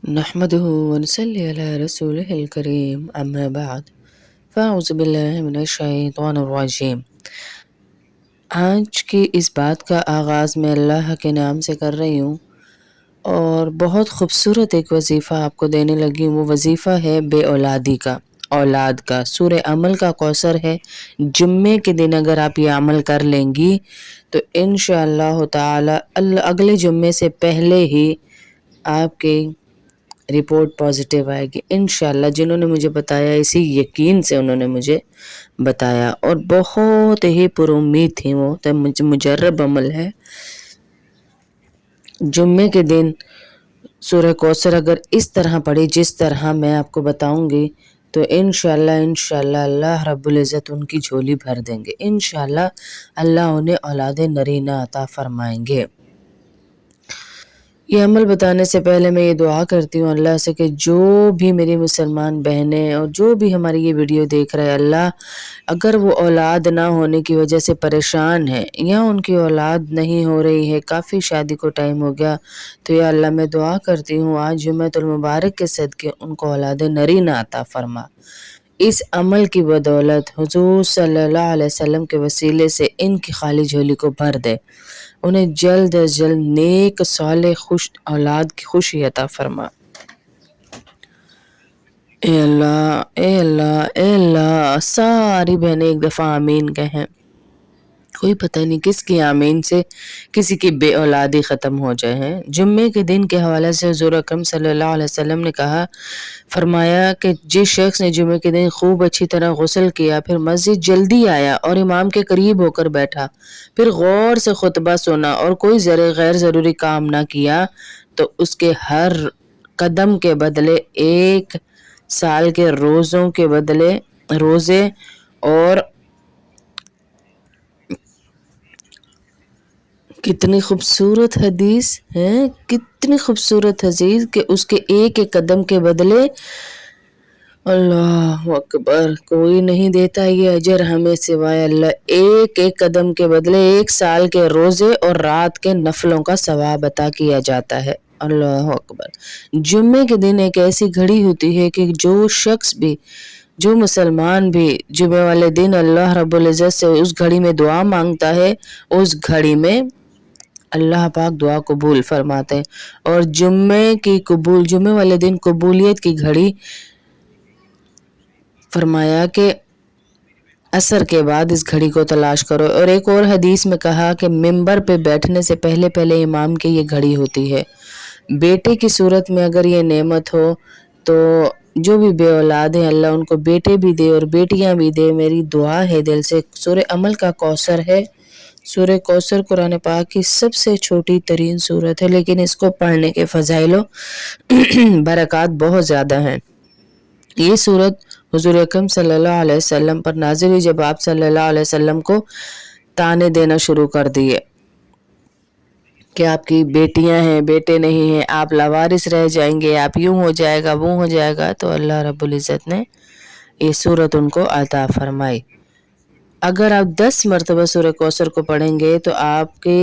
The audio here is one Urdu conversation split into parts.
نحمده ونصلي على رسوله الكريم أما بعد فأعوذ بالله من الشیطان الرجیم۔ آج کی اس بات کا آغاز میں اللہ کے نام سے کر رہی ہوں اور بہت خوبصورت ایک وظیفہ آپ کو دینے لگی ہوں۔ وہ وظیفہ ہے بے اولادی کا، اولاد کا۔ سورہ عمل کا کوثر ہے۔ جمعے کے دن اگر آپ یہ عمل کر لیں گی تو انشاءاللہ تعالی اگلے جمعے سے پہلے ہی آپ کی رپورٹ پازیٹیو آئے گی انشاءاللہ۔ جنہوں نے مجھے بتایا اسی یقین سے انہوں نے مجھے بتایا اور بہت ہی پر امید تھی وہ، تو مجرب عمل ہے۔ جمعے کے دن سورہ کوثر اگر اس طرح پڑھی جس طرح میں آپ کو بتاؤں گی تو انشاءاللہ اللہ رب العزت ان کی جھولی بھر دیں گے۔ انشاءاللہ اللہ انہیں اولاد نرینہ عطا فرمائیں گے۔ یہ عمل بتانے سے پہلے میں یہ دعا کرتی ہوں اللہ سے کہ جو بھی میری مسلمان بہنیں اور جو بھی ہماری یہ ویڈیو دیکھ رہے اللہ، اگر وہ اولاد نہ ہونے کی وجہ سے پریشان ہے یا ان کی اولاد نہیں ہو رہی ہے، کافی شادی کو ٹائم ہو گیا، تو یا اللہ میں دعا کرتی ہوں آج جمعۃ المبارک کے صدقے ان کو اولاد نرینہ عطا فرما۔ اس عمل کی بدولت حضور صلی اللہ علیہ وسلم کے وسیلے سے ان کی خالی جھولی کو بھر دے، انہیں جلد از جلد نیک صالح خوش اولاد کی خوشی عطا فرما۔ اے اللہ اے اللہ اے اللہ، ساری بہنیں ایک دفعہ آمین کہیں۔ کوئی پتہ نہیں کس کی آمین سے کسی کی بے اولادی ختم ہو جائے ہیں۔ جمعے کے دن کے حوالے سے حضور اکرم صلی اللہ علیہ وسلم نے فرمایا کہ جس شخص نے جمعے کے دن خوب اچھی طرح غسل کیا، پھر مسجد جلدی آیا اور امام کے قریب ہو کر بیٹھا، پھر غور سے خطبہ سنا اور کوئی غیر ضروری کام نہ کیا، تو اس کے ہر قدم کے بدلے 1 سال کے روزوں کے بدلے روزے اور کتنی خوبصورت حدیث ہے، کتنی خوبصورت حدیث کہ اس کے ایک قدم کے بدلے اللہ اکبر کوئی نہیں دیتا یہ اجر ہمیں سوائے اللہ، ایک قدم کے بدلے 1 سال کے روزے اور رات کے نفلوں کا ثواب عطا کیا جاتا ہے۔ اللہ اکبر۔ جمعے کے دن ایک ایسی گھڑی ہوتی ہے کہ جو مسلمان بھی جمعے والے دن اللہ رب العزت سے اس گھڑی میں دعا مانگتا ہے، اس گھڑی میں اللہ پاک دعا قبول فرماتے ہیں۔ اور جمعے والے دن قبولیت کی گھڑی فرمایا کہ عصر کے بعد اس گھڑی کو تلاش کرو، اور ایک اور حدیث میں کہا کہ منبر پہ بیٹھنے سے پہلے امام کی یہ گھڑی ہوتی ہے۔ بیٹے کی صورت میں اگر یہ نعمت ہو تو جو بھی بے اولاد ہیں اللہ ان کو بیٹے بھی دے اور بیٹیاں بھی دے، میری دعا ہے دل سے۔ سورہ عمل کا کوثر ہے۔ سورہ کوثر قرآن پاک کی سب سے چھوٹی ترین سورت ہے، لیکن اس کو پڑھنے کے فضائل و برکات بہت زیادہ ہیں۔ یہ سورت حضور اکرم صلی اللہ علیہ وسلم پر نازل ہوئی جب آپ صلی اللہ علیہ وسلم کو تانے دینا شروع کر دیے کہ آپ کی بیٹیاں ہیں، بیٹے نہیں ہیں، آپ لاوارث رہ جائیں گے، آپ یوں ہو جائے گا وہ ہو جائے گا، تو اللہ رب العزت نے یہ سورت ان کو عطا فرمائی۔ اگر آپ 10 مرتبہ سورہ کوثر کو پڑھیں گے تو آپ کے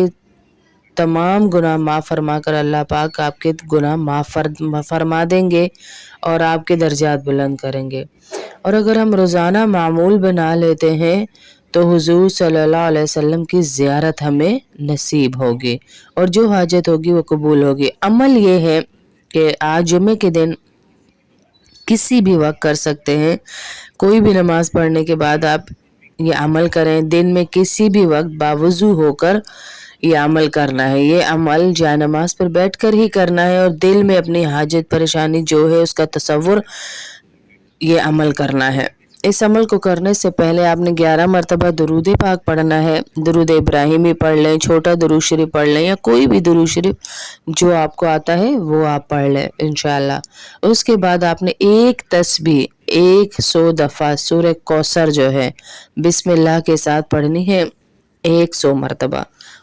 تمام گناہ معاف فرما کر اللہ پاک آپ کے گناہ معاف فرما دیں گے اور آپ کے درجات بلند کریں گے۔ اور اگر ہم روزانہ معمول بنا لیتے ہیں تو حضور صلی اللہ علیہ وسلم کی زیارت ہمیں نصیب ہوگی اور جو حاجت ہوگی وہ قبول ہوگی۔ عمل یہ ہے کہ آج جمعے کے دن کسی بھی وقت کر سکتے ہیں، کوئی بھی نماز پڑھنے کے بعد آپ یہ عمل کریں، دن میں کسی بھی وقت باوضو ہو کر یہ عمل کرنا ہے۔ یہ عمل جائے نماز پر بیٹھ کر ہی کرنا ہے اور دل میں اپنی حاجت پریشانی جو ہے اس کا تصور یہ عمل کرنا ہے۔ اس عمل کو کرنے سے پہلے آپ نے 11 مرتبہ درود پاک پڑھنا ہے۔ درود ابراہیمی پڑھ لیں، چھوٹا درود شریف پڑھ لیں یا کوئی بھی درود شریف جو آپ کو آتا ہے وہ آپ پڑھ لیں انشاءاللہ۔ اس کے بعد آپ نے ایک تسبیح 100 دفعہ سورہ کوثر جو ہے بسم اللہ کے ساتھ پڑھنی ہے 100 مرتبہ۔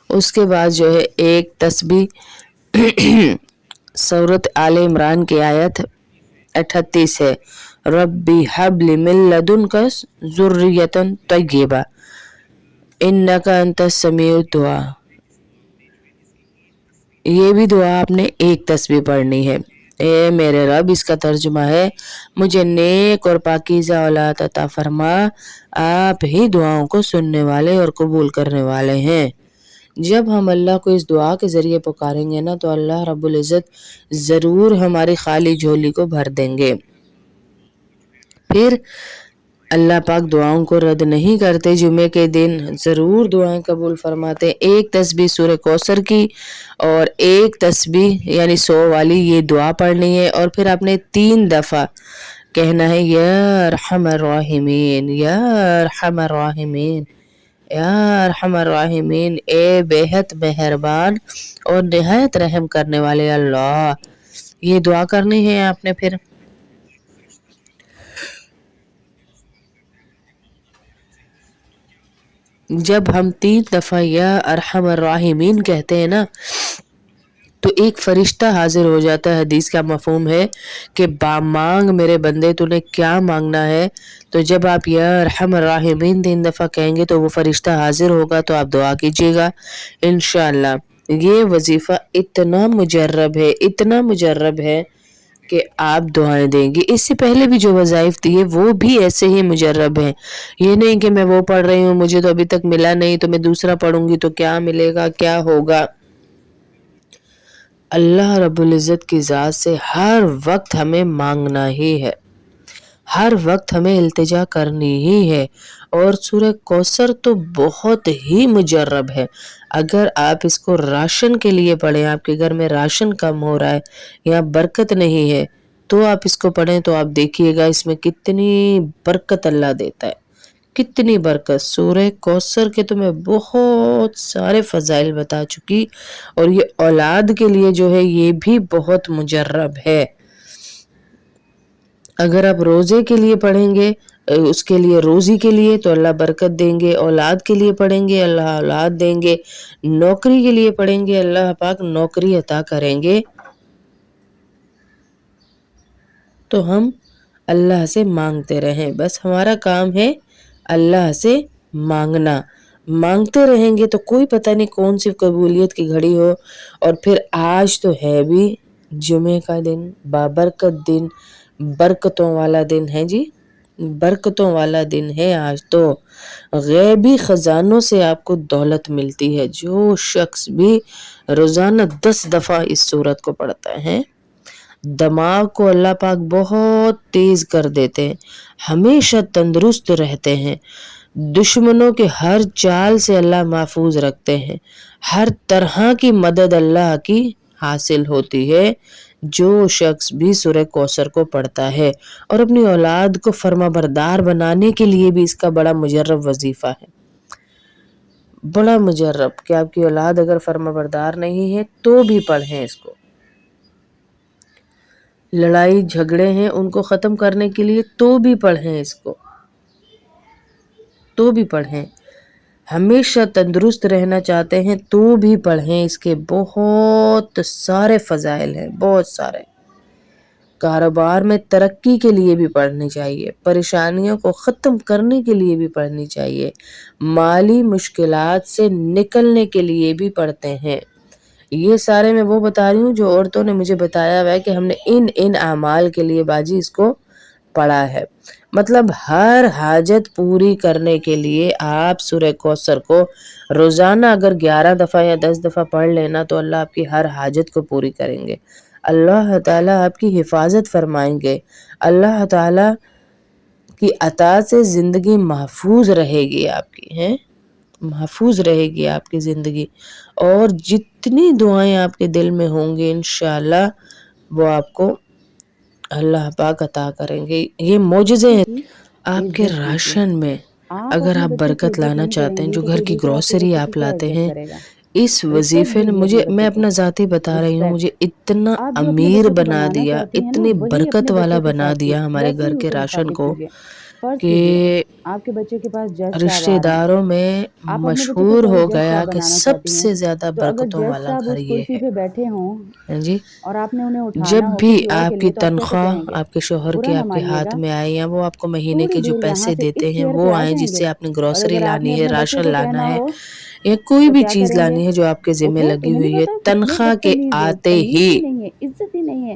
اس کے بعد جو ہے ایک تسبیح سورۃ آل عمران کی آیت 38 ہے، ربی حب لی من لدنک ذریۃ طیبہ انک انت السمیع الدعاء۔ یہ بھی دعا آپ نے ایک تسبیح پڑھنی ہے۔ اے میرے رب، اس کا ترجمہ ہے مجھے نیک اور پاکیزہ اولاد عطا فرما، آپ ہی دعاؤں کو سننے والے اور قبول کرنے والے ہیں۔ جب ہم اللہ کو اس دعا کے ذریعے پکاریں گے نا تو اللہ رب العزت ضرور ہماری خالی جھولی کو بھر دیں گے۔ پھر اللہ پاک دعاؤں کو رد نہیں کرتے، جمعے کے دن ضرور دعائیں قبول فرماتے۔ ایک تسبیح سورہ کوثر کی اور ایک تسبیح یعنی 100 والی یہ دعا پڑھنی ہے، اور پھر آپ نے 3 دفعہ کہنا ہے یا ارحم الراحمین، یا ارحم الراحمین، یا ارحم الراحمین، اے بے حد مہربان اور نہایت رحم کرنے والے اللہ۔ یہ دعا کرنی ہے آپ نے۔ پھر جب ہم 3 دفعہ یا ارحم الراحمین کہتے ہیں نا تو ایک فرشتہ حاضر ہو جاتا ہے۔ حدیث کا مفہوم ہے کہ مانگ میرے بندے، تو نے کیا مانگنا ہے؟ تو جب آپ یا ارحم الراحمین 3 دفعہ کہیں گے تو وہ فرشتہ حاضر ہوگا، تو آپ دعا کیجیے گا انشاءاللہ۔ یہ وظیفہ اتنا مجرب ہے، اتنا مجرب ہے کہ آپ دعائیں دیں گے۔ اس سے پہلے بھی جو وظائف دیے وہ بھی ایسے ہی مجرب ہیں۔ یہ نہیں کہ میں وہ پڑھ رہی ہوں، مجھے تو ابھی تک ملا نہیں، تو میں دوسرا پڑھوں گی تو کیا ملے گا، کیا ہوگا۔ اللہ رب العزت کی ذات سے ہر وقت ہمیں مانگنا ہی ہے، ہر وقت ہمیں التجا کرنی ہی ہے۔ اور سورہ کوثر تو بہت ہی مجرب ہے۔ اگر آپ اس کو راشن کے لیے پڑھیں، آپ کے گھر میں راشن کم ہو رہا ہے یا برکت نہیں ہے، تو آپ اس کو پڑھیں، تو آپ دیکھیے گا اس میں کتنی برکت اللہ دیتا ہے، کتنی برکت۔ سورہ کوثر کے تو میں بہت سارے فضائل بتا چکی، اور یہ اولاد کے لیے جو ہے یہ بھی بہت مجرب ہے۔ اگر آپ روزے کے لیے پڑھیں گے، اس کے لیے روزی کے لیے، تو اللہ برکت دیں گے۔ اولاد کے لیے پڑھیں گے، اللہ اولاد دیں گے۔ نوکری کے لیے پڑھیں گے، اللہ پاک نوکری عطا کریں گے۔ تو ہم اللہ سے مانگتے رہیں، بس ہمارا کام ہے اللہ سے مانگنا۔ مانگتے رہیں گے تو کوئی پتہ نہیں کون سی قبولیت کی گھڑی ہو۔ اور پھر آج تو ہے بھی جمعے کا دن، بابرکت دن، برکتوں والا دن ہے جی، برکتوں والا دن ہے آج تو۔ غیبی خزانوں سے آپ کو دولت ملتی ہے۔ جو شخص بھی روزانہ 10 دفعہ اس سورت کو پڑھتا ہے، دماغ کو اللہ پاک بہت تیز کر دیتے ہیں، ہمیشہ تندرست رہتے ہیں، دشمنوں کے ہر چال سے اللہ محفوظ رکھتے ہیں، ہر طرح کی مدد اللہ کی حاصل ہوتی ہے جو شخص بھی سورہ کوثر کو پڑھتا ہے۔ اور اپنی اولاد کو فرما بردار بنانے کے لیے بھی اس کا بڑا مجرب وظیفہ ہے، بڑا مجرب، کہ آپ کی اولاد اگر فرما بردار نہیں ہے تو بھی پڑھیں اس کو۔ لڑائی جھگڑے ہیں ان کو ختم کرنے کے لیے تو بھی پڑھیں اس کو، تو بھی پڑھیں۔ ہمیشہ تندرست رہنا چاہتے ہیں تو بھی پڑھیں، اس کے بہت سارے فضائل ہیں، بہت سارے۔ کاروبار میں ترقی کے لیے بھی پڑھنی چاہیے، پریشانیوں کو ختم کرنے کے لیے بھی پڑھنی چاہیے، مالی مشکلات سے نکلنے کے لیے بھی پڑھتے ہیں۔ یہ سارے میں وہ بتا رہی ہوں جو عورتوں نے مجھے بتایا ہوا ہے کہ ہم نے ان اعمال کے لیے باجی اس کو پڑھا ہے۔ مطلب ہر حاجت پوری کرنے کے لیے آپ سورہ کوثر کو روزانہ اگر 11 دفعہ یا 10 دفعہ پڑھ لینا تو اللہ آپ کی ہر حاجت کو پوری کریں گے۔ اللہ تعالیٰ آپ کی حفاظت فرمائیں گے، اللہ تعالیٰ کی عطا سے زندگی محفوظ رہے گی آپ کی، ہیں محفوظ رہے گی آپ کی زندگی۔ اور جتنی دعائیں آپ کے دل میں ہوں گی انشاءاللہ وہ آپ کو اللہ پاک عطا کریں گے۔ یہ معجزے ہیں آپ کے راشن میں۔ اگر آپ برکت لانا چاہتے ہیں، جو گھر کی گروسری آپ لاتے ہیں، اس وظیفے نے میں اپنا ذاتی بتا رہی ہوں، مجھے اتنا امیر بنا دیا، اتنی برکت والا بنا دیا ہمارے گھر کے راشن کو کہ آپ کے بچے کے پاس جج صاحب رشتہ آ رہے ہیں، داروں میں آپ اپنے بچے کو مشہور کل ہو جج گیا صاحب کہ بنانا سب چاہتی ہیں، سے زیادہ تو اگر برکتوں جج والا صاحب گھر اس یہ کرسی ہے۔ پہ بیٹھے ہوں جی، اور آپ نے انہیں جب اٹھانا ہو بھی کسی اور کے آپ کی لیے تو آپ کیسے تنخواہ کہیں گے؟ آپ کے شوہر برا کے نہ آپ کے مانیے ہاتھ گا، میں آئے، یا وہ آپ کو مہینے تھوڑی کے جو دیر یہاں پیسے سے دیتے اس ہیں چیئر وہ پہ آ آئیں جائیں جس گے، سے آپ نے اور گروسری اگر آپ نے لانی ہے، اپنے بچے راشن کو لانا کہنا ہے، ہو یا کوئی تو بھی کیا چیز کریں گے؟ لانی ہے جو آپ کے ذمہ اٹھو، لگی انہیں نہیں ہوئی ہے، پتا کتنے تنخواہ کے بدتمیز ہیں، آتے تمیز ہی ہی نہیں ہے، عزت ہی نہیں ہے۔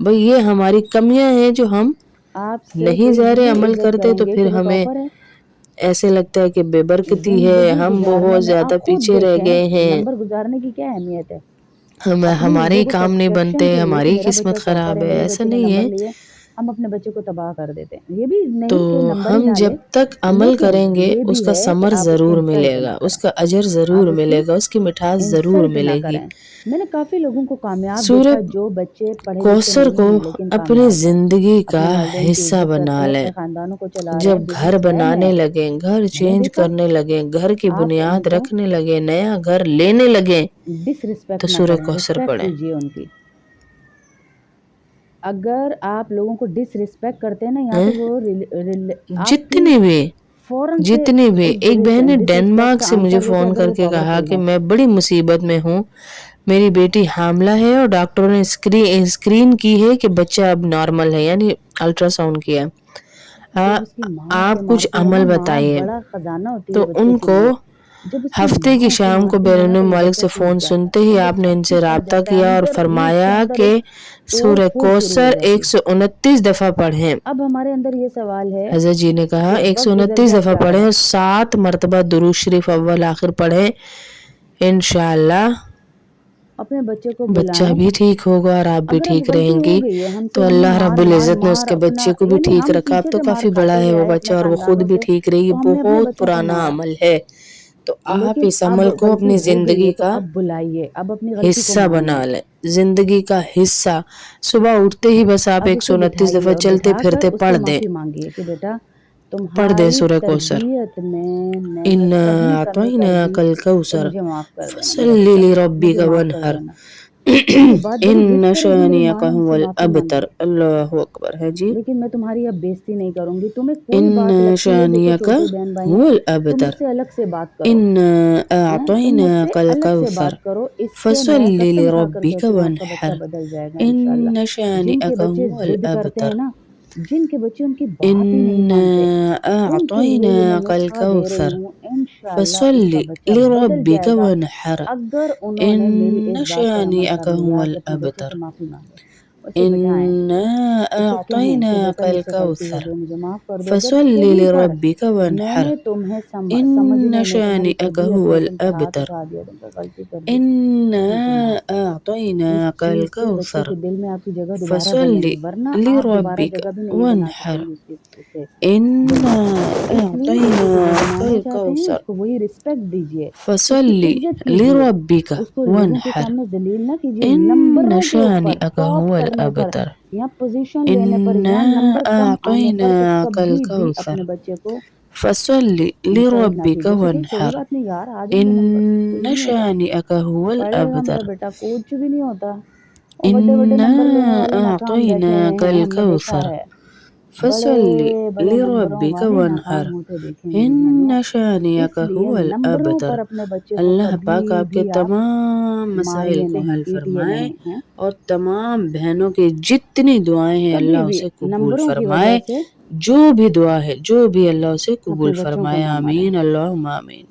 بھئی یہ ہماری کمیاں ہیں جو ہم آپ سے نہیں کوئی ظاہر نہیں عمل عزت کرتے تو کریں گے پھر کہ وہ ہمیں ٹاپر ہے. ایسے لگتا ہے کہ بے برکتی ہے، زندگی ہم گزارنے بہت میں زیادہ آپ خود پیچھے رہ دیکھیں گئے ہیں، نمبر گزارنے کی کیا اہمیت ہے. ہمارے اپنی ہی ایگو کو کام نہیں سیٹسفیکشن بنتے، کے لیے کہ ہماری ہی میرا قسمت بچہ ٹاپر خراب ہے، ہے، میرے ایسا بچے نے نہیں نمبر ہے. لیے، ہم اپنے بچے کو تباہ کر دیتے ہیں. یہ بھی تو نہیں کہ نمبر ہی ہم نہ جب لے، تک عمل لیکن کریں گے یہ اس بھی کا ہے کہ ثمر آپ اس کی ضرور انسلٹ ملے گا، نہ اس کریں. کا اجر ضرور آپ اس کی ملے گا، اس کی مٹھاس ضرور انسلٹ نہ ملے گی. کریں. میں نے کافی لوگوں کو کامیاب سورہ دیکھا جو بچے پڑھے لکھے کوثر نہیں کو ہیں لیکن اپنی کامیاب ہیں، زندگی کا اپنے والدین کی حصہ عزت کرتے بنا ہیں، لیں. اپنے خاندانوں کو چلا رہے جب ہیں، گھر بزنس مین بنانے ہیں. لگیں، گھر میں نے چینج دیکھا کرنے لگیں، گھر کی آپ ان بنیاد کو رکھنے لگیں، نیا گھر لینے لگیں ڈس تو رسپیکٹ نہ سورہ کریں، کوثر رسپیکٹ پڑھیں. کیجیے ان کی. اگر آپ لوگوں کو ڈس رسپیکٹ کرتے ہیں نا یہاں ہیں؟ پہ وہ آپ کی جتنے بھی فوراً سے جتنے بھی اس ایک بہن نے ڈس رسپیکٹ ڈینمارک کا سے مجھے آنسر دیتے فون اگر کر وہ کے کہا پاورفل کہ ہیں. میں بڑی مصیبت میں ہوں، میری بیٹی حاملہ ہے اور ڈاکٹروں نے اسکرین کی ہے کہ بچہ اب نارمل ہے، یعنی الٹرا ساؤنڈ کیا. جب اس کی ماں اسے آپ کچھ مارتی ہے نا، عمل ماں بتائیے. بڑا خزانہ ہوتی ہے تو بچے ان کے کو لیے. جب اس کی ہفتے کی ماں اسے شام کو مارتی ہے نا بیرون تو وہ ملک بچہ سے فون ٹوٹ جاتا سنتے ہے، ہی وہ آپ نے سب ان سے کچھ آ رابطہ جاتا ہے کیا اور اندر ہی، اس کے فرمایا اندر کہ ایک توڑ سورہ پھوڑ شروع ہو کوثر جاتی ہے. 129 دفعہ پڑھیں. اب ہمارے اندر یہ سوال ہے حضرت جی نے کہا کہ وقت گزر 129 گیا اب دفعہ کیا پڑھیں کریں. اور 7 مرتبہ درود شریف اول آخر پڑھیں، انشاءاللہ اپنے بچے کو بچہ بلائیں. بھی ٹھیک ہوگا اور آپ بھی اگر اب ٹھیک غلطی رہیں ہو گی. گئی ہے ہم تو سے، ہم نے اللہ رب مار مار العزت نے اس مار کے اپنا، بچے کو بھی یعنی ٹھیک ہم رکھا. اب پیچھے تو سے مار کافی بڑا کھاتے ہے وہ رہے بچہ اپنے اور وہ خود خاندانوں بھی سے ٹھیک رہی، تو یہ ہم نے اپنے بہت بچوں کو پرانا مارا. عمل ہے. تو آپ لیکن اس اب عمل کو غلطی اپنی ہو گئی زندگی ہے تو کا اب بلائیے، اب اپنی غلطی کو حصہ مانیں. بنا لیں، زندگی کا حصہ. صبح اٹھتے ہی بس آپ اب اسے 129 بٹھائیے دفعہ اور چلتے بٹھا کر پھرتے اس سے پڑھ دیں. معافی مانگیے کہ بیٹا پڑھ دیں تمہاری سورہ کوثر. تربیت میں نے کہیں إِنَّا کمی کر دی أَعْطَيْنَاكَ تو الْكَوْثَرَ مجھے معاف کر دینا میرا فَصَلِّ بیٹا، مجھے لِرَبِّكَ معاف کر وَانْحَرْ دینا. یہ بات بڑی إِنَّ وسپریبلی شَانِئَكَ ماں نے ان هُوَ سے معافی الْأَبْتَرُ. مانگی. اللہ اکبر ہے جی. لیکن میں تمہاری اب بےزتی نہیں کروں گی. تمہیں کوئی بات إِنَّ لگتی ہے، دیکھو شَانِئَكَ چھوٹے بہن بھائی ہیں، هُوَ تم مجھ الْأَبْتَرُ. سے الگ سے بات کرو. إِنَّا تم مجھ سے أَعْطَيْنَاكَ الگ سے الْكَوْثَرَ بات کرو. اس سے میں فَصَلِّ قسم کھا کر لِرَبِّكَ کہتی ہوں آپ کا بچہ وَانْحَرْ بدل جائے گا انشاءاللہ. إِنَّ جن کے شَانِئَكَ بچے هُوَ ضد کرتے الْأَبْتَرُ. ہیں نا، جن کے بچے ان کی بات ہی نہیں إِنَّا مانتے، ان کے لیے یہ میں أَعْطَيْنَاكَ نسخہ دے رہی الْكَوْثَرَ ہوں. انشاءاللہ اس کا فَصَلِّ بچہ بدل لِرَبِّكَ جائے گا وَانْحَرْ اگر انہوں نے میری اس إِنَّ بات پر عمل شَانِئَكَ کر هُوَ لیا کہ اپنے بچے سے الْأَبْتَرُ. معافی مانگے. اسے بٹھائیں، إِنَّا اسے کہیں کہ بیٹا أَعْطَيْنَاكَ مجھ سے غلطی ہو الْكَوْثَرَ گئی، مجھے معاف کر دو. اگر فَصَلِّ کہیں پر لِرَبِّكَ میں وَانْحَرْ نے تمہیں إِنَّ سمجھنے میں، تمہاری شَانِئَكَ تربیت هُوَ میں تم سے ہاتھ الْأَبْتَرُ. اٹھا دیا، تم سے غلطی کر دی، إِنَّا مجھے معاف کر دو. اس أَعْطَيْنَاكَ چیز سے بچے الْكَوْثَرَ کے دل میں آپ کی جگہ دوبارہ بنے فَصَلِّ گی، ورنہ آپ دوبارہ لِرَبِّكَ جگہ بھی نہیں بنا سکیں وَانْحَرْ گے اسے إِنَّا دوبارہ. اس لیے بیٹے کو جو أَعْطَيْنَاكَ بنانا چاہتے ہیں الْكَوْثَرَ اس کو وہی رسپیکٹ دیجیے، اس کی فَصَلِّ عزت کیجیے، لِرَبِّكَ اس کو لوگوں کے وَانْحَرْ سامنے ذلیل نہ کیجیے. إِنَّ نمبروں کے اوپر شَانِئَكَ ٹاپ هُوَ کرنے پر الْأَبْتَرُ. یا پوزیشن لینے پر إِنَّا یا نمبر کم آنے پر أَعْطَيْنَاكَ کبھی بھی الْكَوْثَرَ اپنے بچے کو فَصَلِّ انسلٹ نہ لِرَبِّكَ کیجیے. ٹھیک ہے کوئی وَانْحَرْ بات نہیں یار، آ جائیں گے نمبر، کچھ إِنَّ نہیں ہوتا. شَانِئَكَ هُوَ پڑھے گا میرا الْأَبْتَرُ. بیٹا، کچھ بھی نہیں ہوتا. اور بڑے بڑے إِنَّا نمبر لینے والے ناکام بیٹھے أَعْطَيْنَاكَ ہیں، ہم نے دیکھا الْكَوْثَرَ ہے. فَصَلِّ بڑے بڑے نمبروں لِرَبِّكَ والے وَانْحَرْ ناکام ہوتے دیکھے میری بہنوں. إِنَّ شَانِئَكَ اس لیے هُوَ نمبروں الْأَبْتَرُ. پر اپنے بچے کو اللہ پاک کبھی آپ کے بھی آپ تمام مسائل ماریے کو نہیں، حل پیٹیے فرمائے نہیں ہیں. اور تمام بہنوں کی جتنی دعائیں ہیں کبھی اللہ بھی اسے قبول نمبروں کی وجہ فرمائے. سے جو بھی دعا ہے، جو بھی اللہ اسے اپنے قبول بچوں کو فرمائے. نہ ماریں. آمین اللہم آمین.